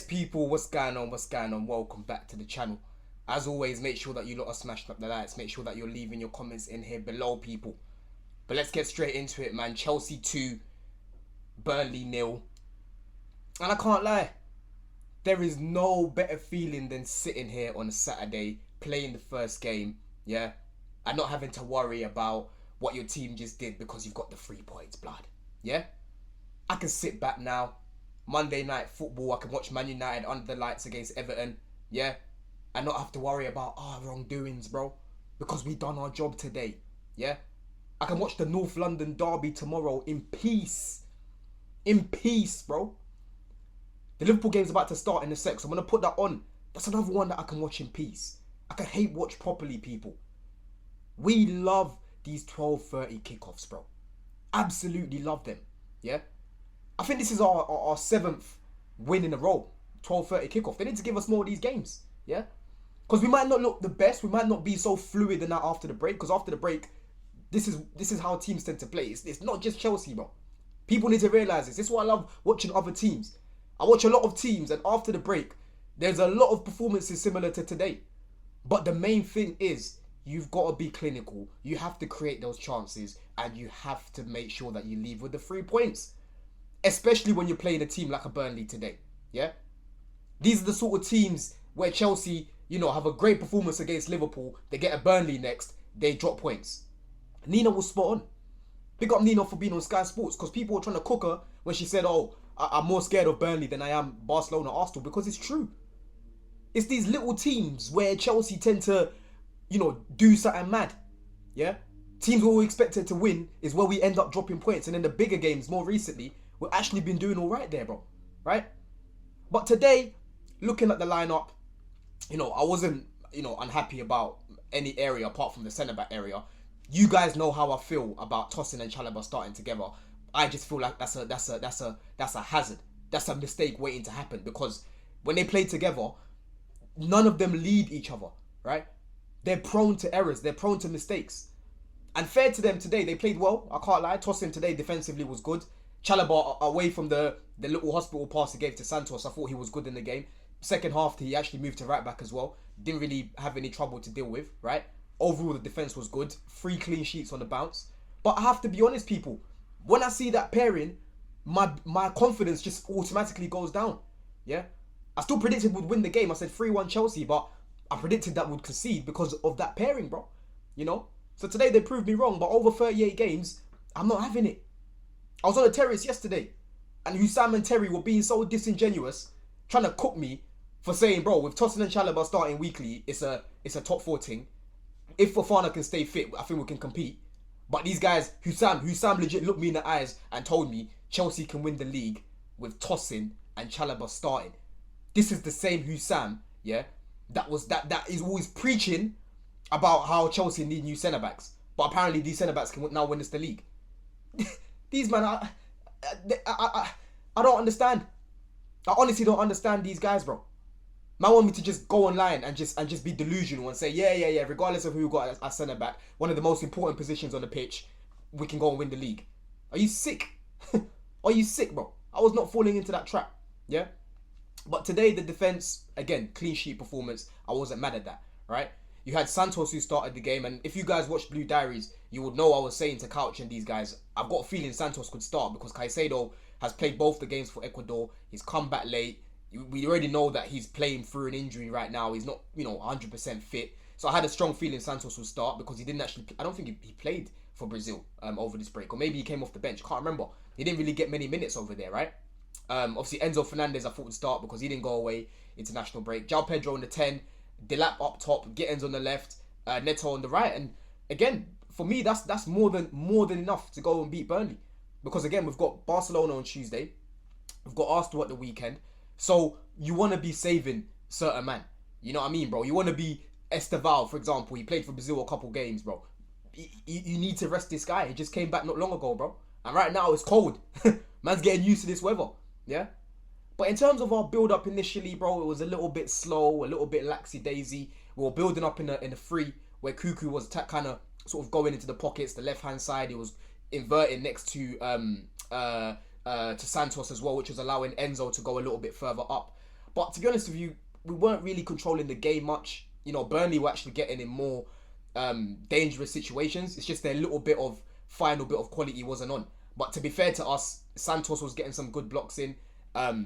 people, what's going on? What's going on? Welcome back to the channel. As always, make sure that you lot are smashing up the likes. Make sure that you're leaving your comments in here below, people. But let's get straight into it, man. Chelsea 2, Burnley 0. And I can't lie, there is no better feeling than sitting here on a Saturday, playing the first game, yeah, and not having to worry about what your team just did because you've got the 3 points, blood. Yeah? I can sit back now. Monday night football, I can watch Man United under the lights against Everton, yeah, and not have to worry about wrongdoings, bro, because we done our job today, yeah. I can watch the North London derby tomorrow in peace, bro. The Liverpool game's about to start in a sec, so I'm gonna put that on. That's another one that I can watch in peace. I can hate watch properly, people. We love these 12:30 kickoffs, bro. Absolutely love them, yeah. I think this is our 7th win in a row. 12:30 kickoff. They need to give us more of these games. Yeah? Because we might not look the best. We might not be so fluid in that after the break. Because after the break, this is how teams tend to play. It's not just Chelsea, bro. People need to realise this. This is why I love watching other teams. I watch a lot of teams, and after the break, there's a lot of performances similar to today. But the main thing is, you've got to be clinical. You have to create those chances. And you have to make sure that you leave with the 3 points. Especially when you're playing a team like a Burnley today, yeah? These are the sort of teams where Chelsea, have a great performance against Liverpool. They get a Burnley next, they drop points. Nina was spot on. Big up Nina for being on Sky Sports, because people were trying to cook her when she said, I'm more scared of Burnley than I am Barcelona, Arsenal, because it's true. It's these little teams where Chelsea tend to, do something mad, yeah? Teams where we expected to win is where we end up dropping points. And in the bigger games, more recently, we've actually been doing all right there, bro. Right? But today, looking at the lineup, I wasn't, unhappy about any area apart from the centre-back area. You guys know how I feel about Tosin and Chalobah starting together. I just feel like that's a hazard. That's a mistake waiting to happen, because when they play together, none of them lead each other, right? They're prone to errors. They're prone to mistakes. And fair to them today, they played well. I can't lie. Tosin today defensively was good. Chalobah, away from the little hospital pass he gave to Santos, I thought he was good in the game. Second half, he actually moved to right back as well. Didn't really have any trouble to deal with, right? Overall, the defence was good. 3 clean sheets on the bounce. But I have to be honest, people. When I see that pairing, my confidence just automatically goes down. Yeah? I still predicted we'd win the game. I said 3-1 Chelsea, but I predicted that we'd concede because of that pairing, bro. So today they proved me wrong, but over 38 games, I'm not having it. I was on a terrace yesterday, and Hussam and Terry were being so disingenuous, trying to cook me for saying, bro, with Tosin and Chalobah starting weekly, it's a top 4 thing. If Fofana can stay fit, I think we can compete. But these guys, Hussam legit looked me in the eyes and told me Chelsea can win the league with Tosin and Chalobah starting. This is the same Hussam, yeah, that is always preaching about how Chelsea need new centre backs, but apparently these centre backs can now win us the league. These man, I don't understand. I honestly don't understand these guys, bro. Man want me to just go online and just be delusional and say, yeah, regardless of who we got as centre back, one of the most important positions on the pitch, we can go and win the league. Are you sick? Are you sick, bro? I was not falling into that trap, yeah. But today the defense, again, clean sheet performance. I wasn't mad at that, right? You had Santos who started the game, and if you guys watched Blue Diaries, you would know I was saying to Couch and these guys, I've got a feeling Santos could start because Caicedo has played both the games for Ecuador. He's come back late. We already know that he's playing through an injury right now. He's not, 100% fit. So I had a strong feeling Santos would start because he didn't actually, I don't think he played for Brazil over this break. Or maybe he came off the bench. Can't remember. He didn't really get many minutes over there, right? Obviously, Enzo Fernandez I thought would start because he didn't go away international break. João Pedro in the 10. Delap up top, Gittins on the left, Neto on the right, and again, for me, that's more than enough to go and beat Burnley, because again, we've got Barcelona on Tuesday, we've got Arsenal at the weekend, so you want to be saving certain man, you know what I mean, bro? You want to be Esteval, for example. He played for Brazil a couple games, bro. You need to rest this guy. He just came back not long ago, bro, and right now it's cold. Man's getting used to this weather, yeah. But in terms of our build-up initially, bro, it was a little bit slow, a little bit laxy-daisy. We were building up in the free, where Cuckoo was kind of sort of going into the pockets, the left-hand side. He was inverted next to Santos as well, which was allowing Enzo to go a little bit further up. But to be honest with you, we weren't really controlling the game much. You know, Burnley were actually getting in more dangerous situations. It's just their little bit of final bit of quality wasn't on. But to be fair to us, Santos was getting some good blocks in.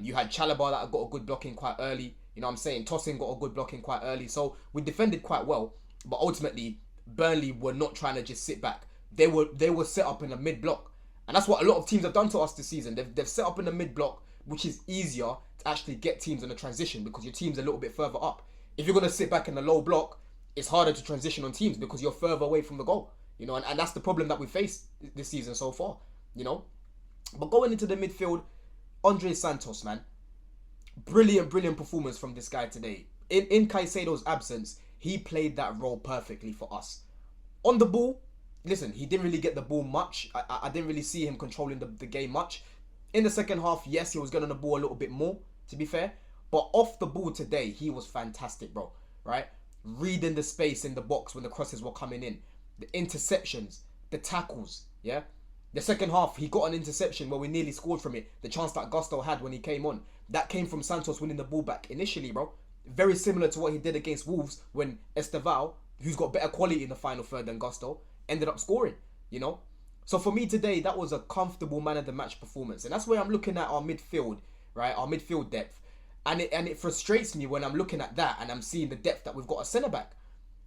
You had Chalobah that got a good block in quite early. You know what I'm saying? Tosin got a good block in quite early. So we defended quite well. But ultimately, Burnley were not trying to just sit back. They were set up in a mid-block. And that's what a lot of teams have done to us this season. They've set up in a mid-block, which is easier to actually get teams in a transition because your team's a little bit further up. If you're going to sit back in a low block, it's harder to transition on teams because you're further away from the goal. You know, and that's the problem that we faced this season so far. You know? But going into the midfield, Andre Santos, man. Brilliant performance from this guy today. In Caicedo'S absence, he played that role perfectly for us. On the ball, listen, he didn't really get the ball much. I didn't really see him controlling the game much. In the second half, yes, he was getting the ball a little bit more, to be fair. But off the ball today, he was fantastic, bro. Right? Reading the space in the box when the crosses were coming in. The interceptions, the tackles, yeah? The second half, he got an interception where we nearly scored from it. The chance that Gusto had when he came on. That came from Santos winning the ball back initially, bro. Very similar to what he did against Wolves when Estevao, who's got better quality in the final third than Gusto, ended up scoring, you know? So for me today, that was a comfortable man of the match performance. And that's where I'm looking at our midfield, right? Our midfield depth. And it frustrates me when I'm looking at that and I'm seeing the depth that we've got a centre-back.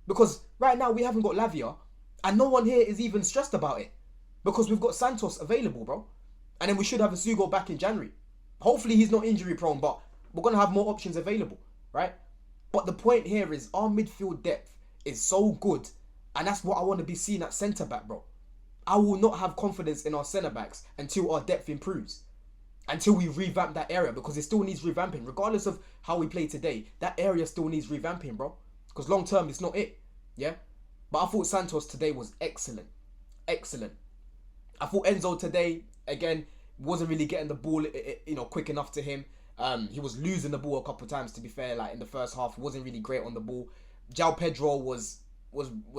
Because right now we haven't got Lavia and no one here is even stressed about it. Because we've got Santos available, bro. And then we should have Asugo back in January. Hopefully he's not injury prone, but we're going to have more options available, right? But the point here is our midfield depth is so good. And that's what I want to be seeing at centre-back, bro. I will not have confidence in our centre-backs until our depth improves. Until we revamp that area, because it still needs revamping. Regardless of how we play today, that area still needs revamping, bro. Because long term, it's not it. Yeah? But I thought Santos today was excellent. Excellent. I thought Enzo today, again, wasn't really getting the ball, you know, quick enough to him. He was losing the ball a couple of times, to be fair. Like in the first half, he wasn't really great on the ball. João Pedro was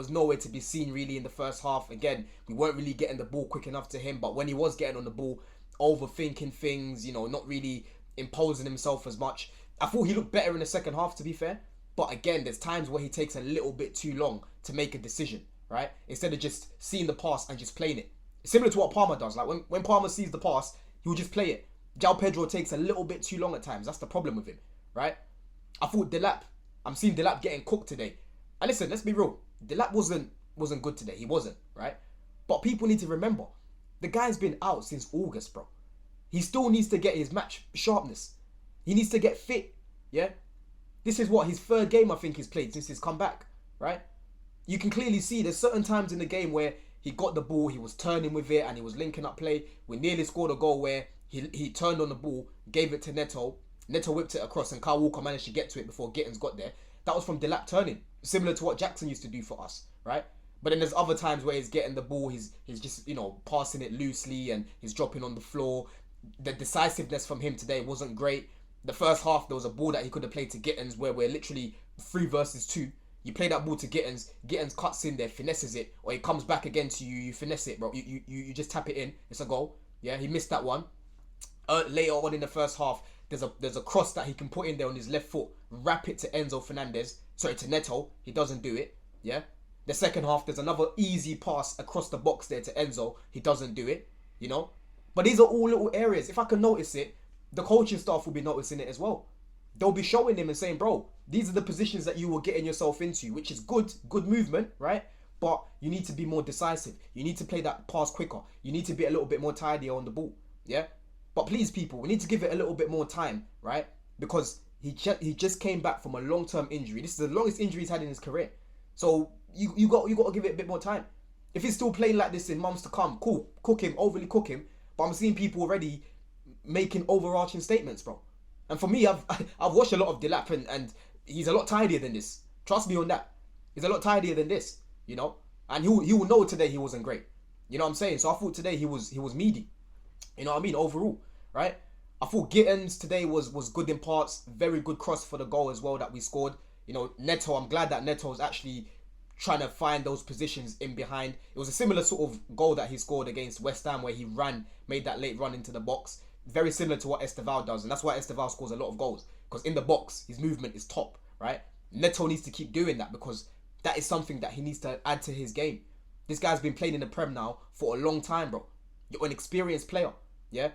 nowhere to be seen really in the first half. Again, we weren't really getting the ball quick enough to him. But when he was getting on the ball, overthinking things, you know, not really imposing himself as much. I thought he looked better in the second half, to be fair. But again, there's times where he takes a little bit too long to make a decision, right? Instead of just seeing the pass and just playing it. Similar to what Palmer does. Like when Palmer sees the pass, he will just play it. João Pedro takes a little bit too long at times. That's the problem with him, right? I thought Delap, I'm seeing Delap getting cooked today. And listen, let's be real. Delap wasn't good today. He wasn't, right? But people need to remember, the guy's been out since August, bro. He still needs to get his match sharpness. He needs to get fit, yeah? This is what, his third game I think he's played since he's come back, right? You can clearly see there's certain times in the game where he got the ball, he was turning with it and he was linking up play. We nearly scored a goal where he turned on the ball, gave it to Neto. Neto whipped it across and Kyle Walker managed to get to it before Gittins got there. That was from Delap turning, similar to what Jackson used to do for us, right? But then there's other times where he's getting the ball, he's just, you know, passing it loosely and he's dropping on the floor. The decisiveness from him today wasn't great. The first half, there was a ball that he could have played to Gittins where we're literally 3 versus 2. You play that ball to Gittins, Gittins cuts in there, finesses it, or he comes back again to you, you finesse it, bro. You just tap it in, it's a goal. Yeah, he missed that one. Later on in the first half, there's a cross that he can put in there on his left foot, wrap it to to Neto. He doesn't do it. Yeah. The second half, there's another easy pass across the box there to Enzo. He doesn't do it, you know. But these are all little areas. If I can notice it, the coaching staff will be noticing it as well. They'll be showing him and saying, bro, these are the positions that you were getting yourself into, which is good movement, right? But you need to be more decisive. You need to play that pass quicker. You need to be a little bit more tidier on the ball, yeah? But please, people, we need to give it a little bit more time, right? Because he just came back from a long-term injury. This is the longest injury he's had in his career. So you got to give it a bit more time. If he's still playing like this in months to come, cool, overly cook him. But I'm seeing people already making overarching statements, bro. And for me, I've watched a lot of Delap and he's a lot tidier than this. Trust me on that. He's a lot tidier than this, you know. And he will know today he wasn't great. You know what I'm saying? So I thought today he was meaty. You know what I mean? Overall, right? I thought Gittins today was good in parts. Very good cross for the goal as well that we scored. You know, Neto, I'm glad that Neto was actually trying to find those positions in behind. It was a similar sort of goal that he scored against West Ham where he made that late run into the box. Very similar to what Estevao does. And that's why Estevao scores a lot of goals. because in the box, his movement is top, right? Neto needs to keep doing that because that is something that he needs to add to his game. This guy's been playing in the Prem now for a long time, bro. You're an experienced player, yeah?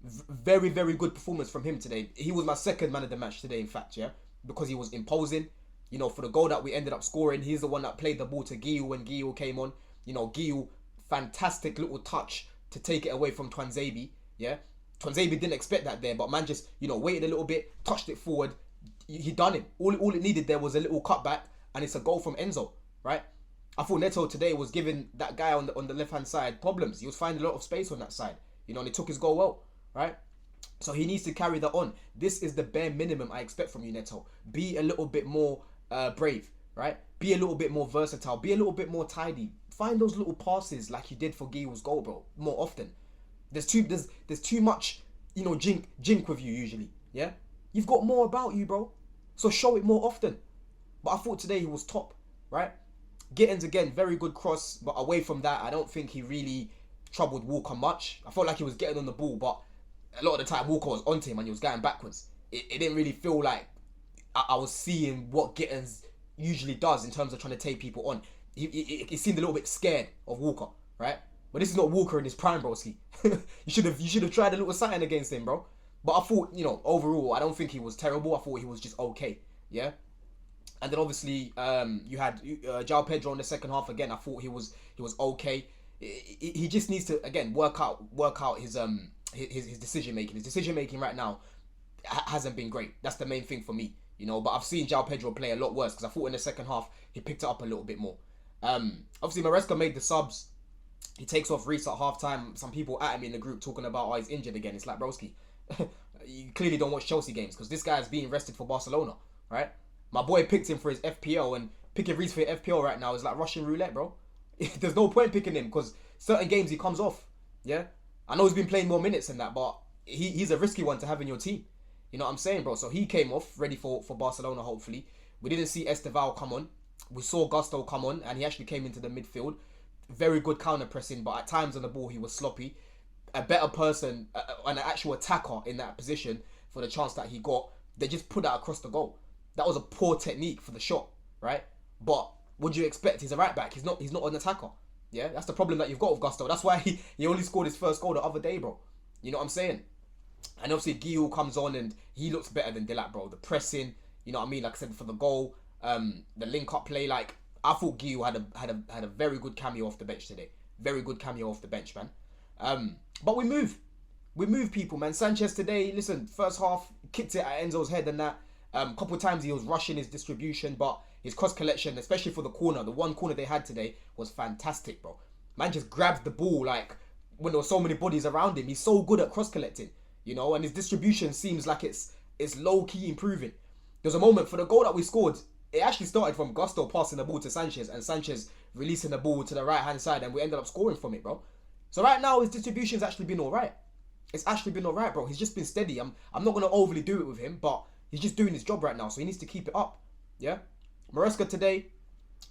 Very, very good performance from him today. He was my second man of the match today, in fact, yeah? Because he was imposing. You know, for the goal that we ended up scoring, he's the one that played the ball to Guiu when Guiu came on. You know, Guiu, fantastic little touch to take it away from Twanzebe, yeah? Twanzebe didn't expect that there, but man just, you know, waited a little bit, touched it forward. He done it. All it needed there was a little cutback, and it's a goal from Enzo, right? I thought Neto today was giving that guy on the left-hand side problems. He was finding a lot of space on that side, you know, and he took his goal well, right? So he needs to carry that on. This is the bare minimum I expect from you, Neto. Be a little bit more brave, right? Be a little bit more versatile. Be a little bit more tidy. Find those little passes like you did for Guiu's goal, bro, more often. There's too much, you know, jink with you usually, yeah? You've got more about you, bro. So show it more often. But I thought today he was top, right? Gittins again, very good cross, but away from that, I don't think he really troubled Walker much. I felt like he was getting on the ball, but a lot of the time Walker was onto him and he was going backwards. It didn't really feel like I was seeing what Gittins usually does in terms of trying to take people on. He seemed a little bit scared of Walker, right? But this is not Walker in his prime, broski. you should have tried a little something against him, bro. But I thought, you know, overall, I don't think he was terrible. I thought he was just okay, yeah. And then obviously, you had João Pedro in the second half again. I thought he was okay. He just needs to again work out his decision making. His decision making right now hasn't been great. That's the main thing for me, you know. But I've seen João Pedro play a lot worse because I thought in the second half he picked it up a little bit more. Obviously, Maresca made the subs. He takes off Reece at half time. Some people at him in the group talking about, oh, he's injured again. It's like, broski, you clearly don't watch Chelsea games because this guy is being rested for Barcelona, right? My boy picked him for his FPL, and picking Reece for your FPL right now is like Russian roulette, bro. There's no point picking him because certain games he comes off, yeah? I know he's been playing more minutes than that, but he's a risky one to have in your team. You know what I'm saying, bro? So he came off, ready for Barcelona, hopefully. We didn't see Esteval come on. We saw Gusto come on, and he actually came into the midfield. Very good counter pressing, but at times on the ball he was sloppy. A better person, an actual attacker in that position for the chance that he got, they just put that across the goal. That was a poor technique for the shot, right? But what do you expect? He's a right back. He's not an attacker. Yeah, that's the problem that you've got with Gusto. That's why he only scored his first goal the other day, bro. You know what I'm saying? And obviously Guiu comes on and he looks better than Dillac, bro. The pressing, you know what I mean? Like I said, for the goal, the link-up play, like I thought Guiu had a very good cameo off the bench today. Very good cameo off the bench, man. But we move people, man. Sanchez today, listen, first half kicked it at Enzo's head and that. Couple times he was rushing his distribution, but his cross collection, especially for the corner, the one corner they had today was fantastic, bro. Man just grabs the ball like when there were so many bodies around him. He's so good at cross collecting, you know, and his distribution seems like it's low key improving. There's a moment for the goal that we scored. It actually started from Gusto passing the ball to Sanchez and Sanchez releasing the ball to the right hand side, and we ended up scoring from it, bro. So right now his distribution's actually been alright. It's actually been alright, bro. He's just been steady. I'm not gonna overly do it with him, but he's just doing his job right now, so he needs to keep it up. Yeah? Maresca today,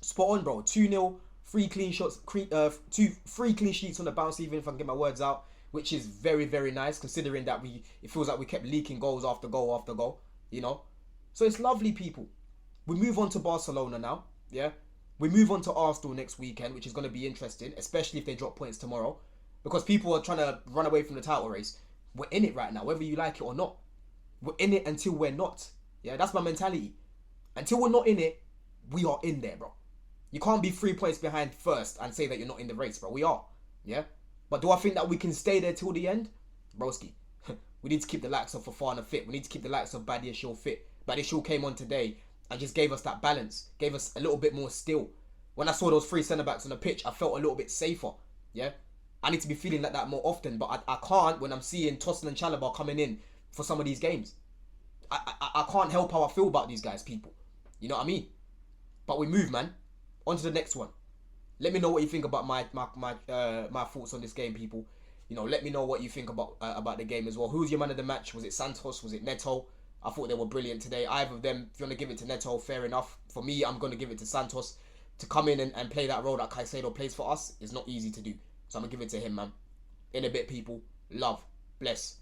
spot on, bro. 2-0, 3 clean shots, 3 clean sheets on the bounce, even if I can get my words out, which is very, very nice, considering that it feels like we kept leaking goals after goal after goal, you know? So it's lovely, people. We move on to Barcelona now, yeah? We move on to Arsenal next weekend, which is going to be interesting, especially if they drop points tomorrow, because people are trying to run away from the title race. We're in it right now, whether you like it or not. We're in it until we're not. Yeah, that's my mentality. Until we're not in it, we are in there, bro. You can't be 3 points behind first and say that you're not in the race, bro. We are. Yeah? But do I think that we can stay there till the end? Broski. We need to keep the likes of Fofana fit. We need to keep the likes of Badiashile fit. Badiashile came on today and just gave us that balance. Gave us a little bit more still. When I saw those 3 centre-backs on the pitch, I felt a little bit safer. Yeah? I need to be feeling like that more often, but I can't when I'm seeing Tosin and Chalobah coming in for some of these games. I can't help how I feel about these guys, people. You know what I mean? But we move, man. On to the next one. Let me know what you think about my thoughts on this game, people. You know, let me know what you think about the game as well. Who's your man of the match? Was it Santos? Was it Neto? I thought they were brilliant today. Either of them, if you want to give it to Neto, fair enough. For me, I'm going to give it to Santos. To come in and play that role that Caicedo plays for us is not easy to do. So I'm going to give it to him, man. In a bit, people. Love. Bless.